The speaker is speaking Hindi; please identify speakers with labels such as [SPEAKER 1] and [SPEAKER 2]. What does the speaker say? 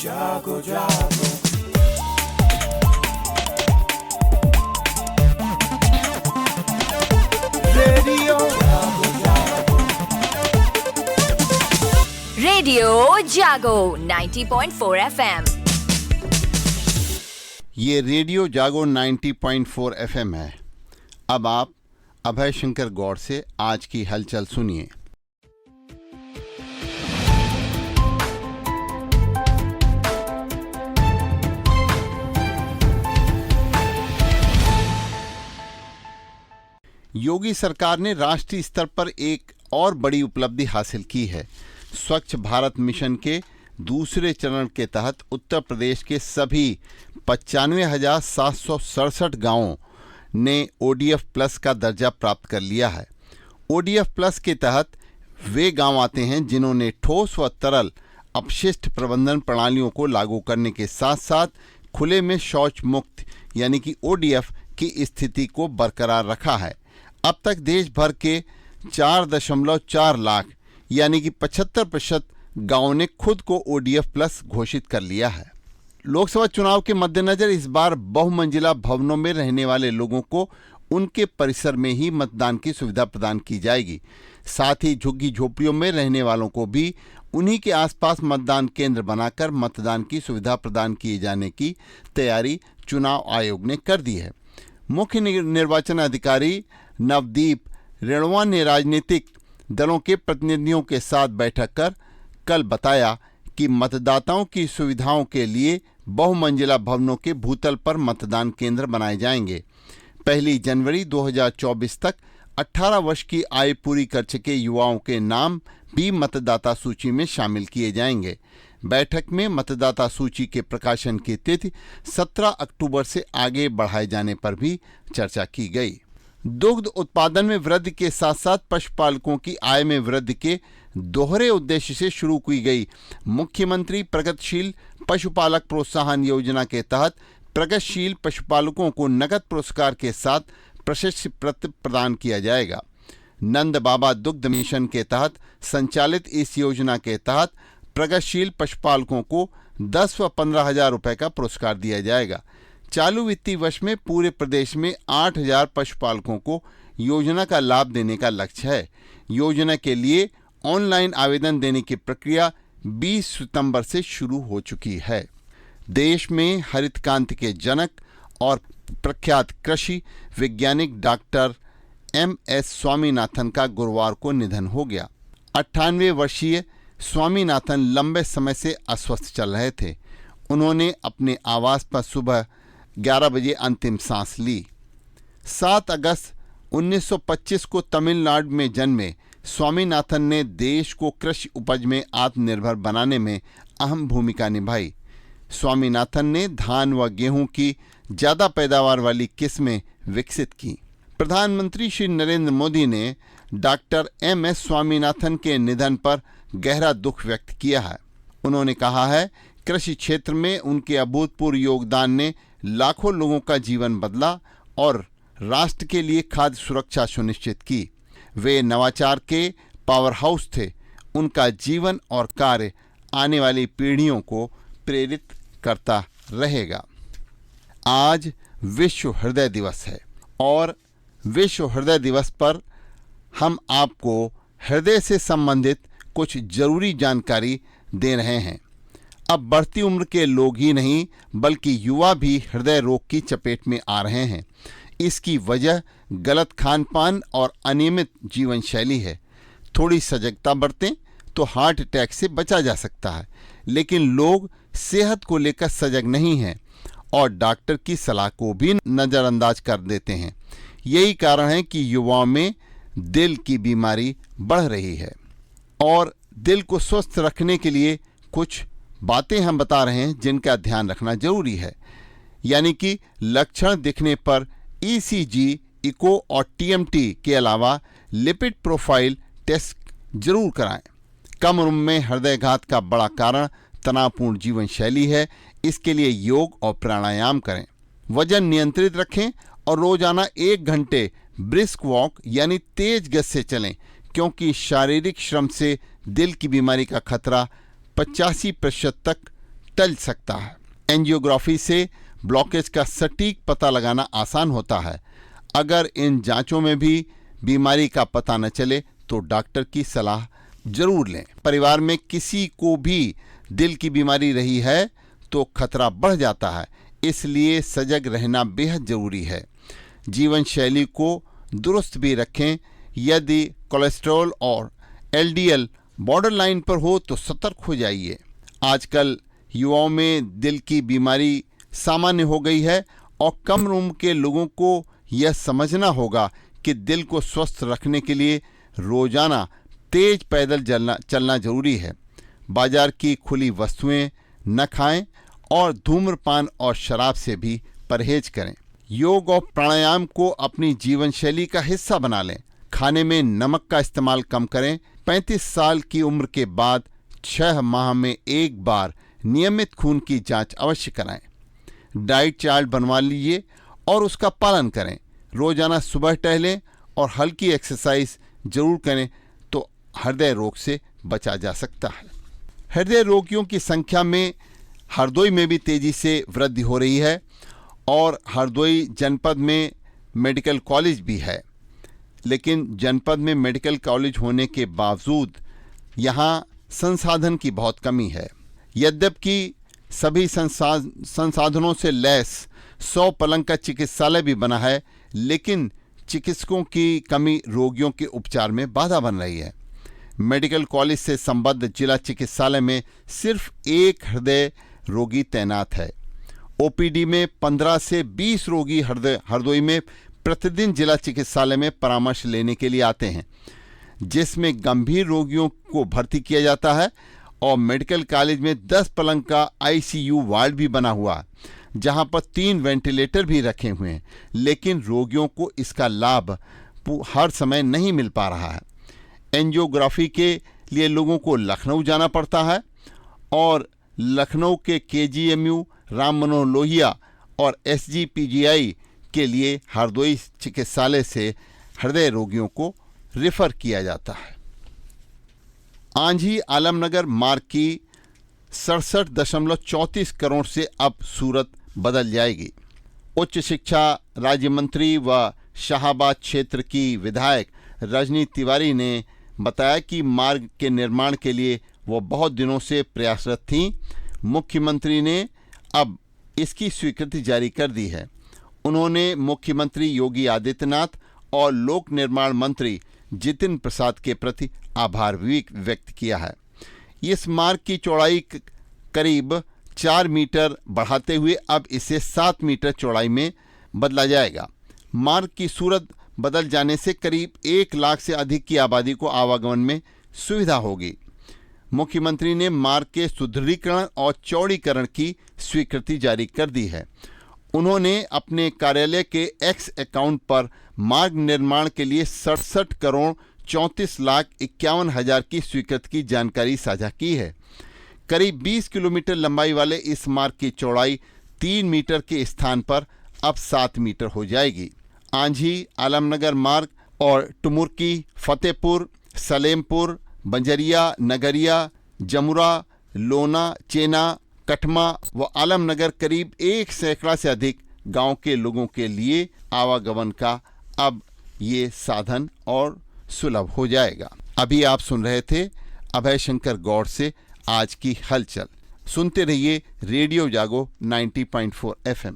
[SPEAKER 1] जागो जागो रेडियो जागो जागो
[SPEAKER 2] रेडियो जागो 90.4 FM।
[SPEAKER 3] ये रेडियो जागो 90.4 FM है। अब आप अभय शंकर गौड़ से आज की हलचल सुनिए। योगी सरकार ने राष्ट्रीय स्तर पर एक और बड़ी उपलब्धि हासिल की है। स्वच्छ भारत मिशन के दूसरे चरण के तहत उत्तर प्रदेश के सभी 95,767 गांवों ने ODF प्लस का दर्जा प्राप्त कर लिया है। ODF प्लस के तहत वे गांव आते हैं जिन्होंने ठोस व तरल अपशिष्ट प्रबंधन प्रणालियों को लागू करने के साथ साथ खुले में शौच मुक्त यानी कि ODF की स्थिति को बरकरार रखा है। अब तक देश भर के 4.4 लाख यानी कि 75% गांवों ने खुद को ODF प्लस घोषित कर लिया है। लोकसभा चुनाव के मद्देनजर इस बार बहुमंजिला भवनों में रहने वाले लोगों को उनके परिसर में ही मतदान की सुविधा प्रदान की जाएगी। साथ ही झुग्गी झोपड़ियों में रहने वालों को भी उन्हीं के आसपास मतदान केंद्र बनाकर मतदान की सुविधा प्रदान किए जाने की तैयारी चुनाव आयोग ने कर दी है। मुख्य निर्वाचन अधिकारी नवदीप रेणुआ ने राजनीतिक दलों के प्रतिनिधियों के साथ बैठक कर कल बताया कि मतदाताओं की सुविधाओं के लिए बहुमंजिला भवनों के भूतल पर मतदान केंद्र बनाए जाएंगे। 1 जनवरी 2024 तक 18 वर्ष की आयु पूरी कर चुके युवाओं के नाम भी मतदाता सूची में शामिल किए जाएंगे। बैठक में मतदाता सूची के प्रकाशन की तिथि 17 अक्टूबर से आगे बढ़ाए जाने पर भी चर्चा की गई। दुग्ध उत्पादन में वृद्धि के साथ साथ पशुपालकों की आय में वृद्धि के दोहरे उद्देश्य से शुरू की गई मुख्यमंत्री प्रगतिशील पशुपालक प्रोत्साहन योजना के तहत प्रगतिशील पशुपालकों को नकद पुरस्कार के साथ प्रशस्ति पत्र प्रदान किया जाएगा। नंद बाबा दुग्ध मिशन के तहत संचालित इस योजना के तहत प्रगतिशील पशुपालकों को 10 व 15 हजार रुपये का पुरस्कार दिया जाएगा। चालू वित्तीय वर्ष में पूरे प्रदेश में 8,000 पशुपालकों को योजना का लाभ देने का लक्ष्य है। योजना के लिए ऑनलाइन आवेदन देने की प्रक्रिया 20 सितंबर से शुरू हो चुकी है। देश में हरित क्रांति के जनक और प्रख्यात कृषि वैज्ञानिक डॉक्टर MS स्वामीनाथन का गुरुवार को निधन हो गया। 98 वर्षीय स्वामीनाथन लंबे समय से अस्वस्थ चल रहे थे। उन्होंने अपने आवास पर सुबह 11 बजे अंतिम सांस ली। 7 अगस्त 1925 को तमिलनाडु में जन्मे स्वामीनाथन ने देश को कृषि उपज में आत्मनिर्भर बनाने में अहम भूमिका निभाई। स्वामीनाथन ने धान व गेहूं की ज्यादा पैदावार वाली किस्में विकसित की। प्रधानमंत्री श्री नरेंद्र मोदी ने डॉक्टर MS स्वामीनाथन के निधन पर गहरा दुख व्यक्त किया है। उन्होंने कहा है, कृषि क्षेत्र में उनके अभूतपूर्व योगदान ने लाखों लोगों का जीवन बदला और राष्ट्र के लिए खाद्य सुरक्षा सुनिश्चित की। वे नवाचार के पावर हाउस थे। उनका जीवन और कार्य आने वाली पीढ़ियों को प्रेरित करता रहेगा। आज विश्व हृदय दिवस है और विश्व हृदय दिवस पर हम आपको हृदय से संबंधित कुछ जरूरी जानकारी दे रहे हैं। अब बढ़ती उम्र के लोग ही नहीं बल्कि युवा भी हृदय रोग की चपेट में आ रहे हैं। इसकी वजह गलत खान पान और अनियमित जीवन शैली है। थोड़ी सजगता बरतें तो हार्ट अटैक से बचा जा सकता है, लेकिन लोग सेहत को लेकर सजग नहीं हैं और डॉक्टर की सलाह को भी नज़रअंदाज कर देते हैं। यही कारण है कि युवाओं में दिल की बीमारी बढ़ रही है और दिल को स्वस्थ रखने के लिए कुछ बातें हम बता रहे हैं जिनका ध्यान रखना जरूरी है। यानी कि लक्षण दिखने पर ECG, इको और TMT के अलावा लिपिड प्रोफाइल टेस्ट जरूर कराएं। कम उम्र में हृदयघात का बड़ा कारण तनावपूर्ण जीवन शैली है। इसके लिए योग और प्राणायाम करें। वजन नियंत्रित रखें और रोजाना 1 घंटे ब्रिस्क वॉक यानी तेज गति से चलें, क्योंकि शारीरिक श्रम से दिल की बीमारी का खतरा 85% तक टल सकता है। एंजियोग्राफी से ब्लॉकेज का सटीक पता लगाना आसान होता है। अगर इन जांचों में भी बीमारी का पता न चले तो डॉक्टर की सलाह जरूर लें। परिवार में किसी को भी दिल की बीमारी रही है तो खतरा बढ़ जाता है, इसलिए सजग रहना बेहद जरूरी है। जीवन शैली को दुरुस्त भी रखें। यदि कोलेस्ट्रॉल और एलडीएल बॉर्डर लाइन पर हो तो सतर्क हो जाइए। आजकल युवाओं में दिल की बीमारी सामान्य हो गई है और कम उम्र के लोगों को यह समझना होगा कि दिल को स्वस्थ रखने के लिए रोजाना तेज पैदल चलना जरूरी है। बाजार की खुली वस्तुएं न खाएं और धूम्रपान और शराब से भी परहेज करें। योग और प्राणायाम को अपनी जीवन शैली का हिस्सा बना लें। खाने में नमक का इस्तेमाल कम करें। 35 साल की उम्र के बाद 6 माह में एक बार नियमित खून की जांच अवश्य कराएं। डाइट चार्ट बनवा लीजिए और उसका पालन करें। रोजाना सुबह टहलें और हल्की एक्सरसाइज जरूर करें तो हृदय रोग से बचा जा सकता है। हृदय रोगियों की संख्या में हरदोई में भी तेजी से वृद्धि हो रही है और हरदोई जनपद में मेडिकल कॉलेज भी है, लेकिन जनपद में मेडिकल कॉलेज होने के बावजूद यहाँ संसाधन की बहुत कमी है। यद्यपि सभी संसाधनों से लैस 100 पलंग का चिकित्सालय भी बना है, लेकिन चिकित्सकों की कमी रोगियों के उपचार में बाधा बन रही है। मेडिकल कॉलेज से संबद्ध जिला चिकित्सालय में सिर्फ एक हृदय रोगी तैनात है। ओपीडी में 15 से 20 रोगी हरदोई में प्रतिदिन जिला चिकित्सालय में परामर्श लेने के लिए आते हैं, जिसमें गंभीर रोगियों को भर्ती किया जाता है। और मेडिकल कॉलेज में 10 पलंग का आईसीयू वार्ड भी बना हुआ है, जहां पर 3 वेंटिलेटर भी रखे हुए हैं, लेकिन रोगियों को इसका लाभ हर समय नहीं मिल पा रहा है। एंजियोग्राफी के लिए लोगों को लखनऊ जाना पड़ता है और लखनऊ के केजीएमयू, राम मनोहर लोहिया और एसजीपीजीआई के लिए हरदोई चिकित्सालय से हृदय रोगियों को रेफर किया जाता है। आंधी आलमनगर मार्ग की 67.34 करोड़ से अब सूरत बदल जाएगी। उच्च शिक्षा राज्य मंत्री व शाहाबाद क्षेत्र की विधायक रजनी तिवारी ने बताया कि मार्ग के निर्माण के लिए वो बहुत दिनों से प्रयासरत थीं। मुख्यमंत्री ने अब इसकी स्वीकृति जारी कर दी है। उन्होंने मुख्यमंत्री योगी आदित्यनाथ और लोक निर्माण मंत्री जितिन प्रसाद के प्रति आभार भी व्यक्त किया है। इस मार्ग की चौड़ाई करीब 4 मीटर बढ़ाते हुए अब इसे 7 मीटर चौड़ाई में बदला जाएगा। मार्ग की सूरत बदल जाने से करीब 1 लाख से अधिक की आबादी को आवागमन में सुविधा होगी। मुख्यमंत्री ने मार्ग के सुदृढ़ीकरण और चौड़ीकरण की स्वीकृति जारी कर दी है। उन्होंने अपने कार्यालय के एक्स अकाउंट पर मार्ग निर्माण के लिए 67 करोड़ 34 लाख 51 हजार की स्वीकृति की जानकारी साझा की है। करीब 20 किलोमीटर लंबाई वाले इस मार्ग की चौड़ाई 3 मीटर के स्थान पर अब 7 मीटर हो जाएगी। आंधी आलमनगर मार्ग और टुमुरकी, फतेहपुर, सलेमपुर, बंजरिया, नगरिया, जमुरा, लोना, चेना, कठमा व आलमनगर करीब 1 सैकड़ा से अधिक गांव के लोगों के लिए आवागमन का अब ये साधन और सुलभ हो जाएगा। अभी आप सुन रहे थे अभय शंकर गौड़ से आज की हलचल। सुनते रहिए रेडियो जागो 90.4 FM।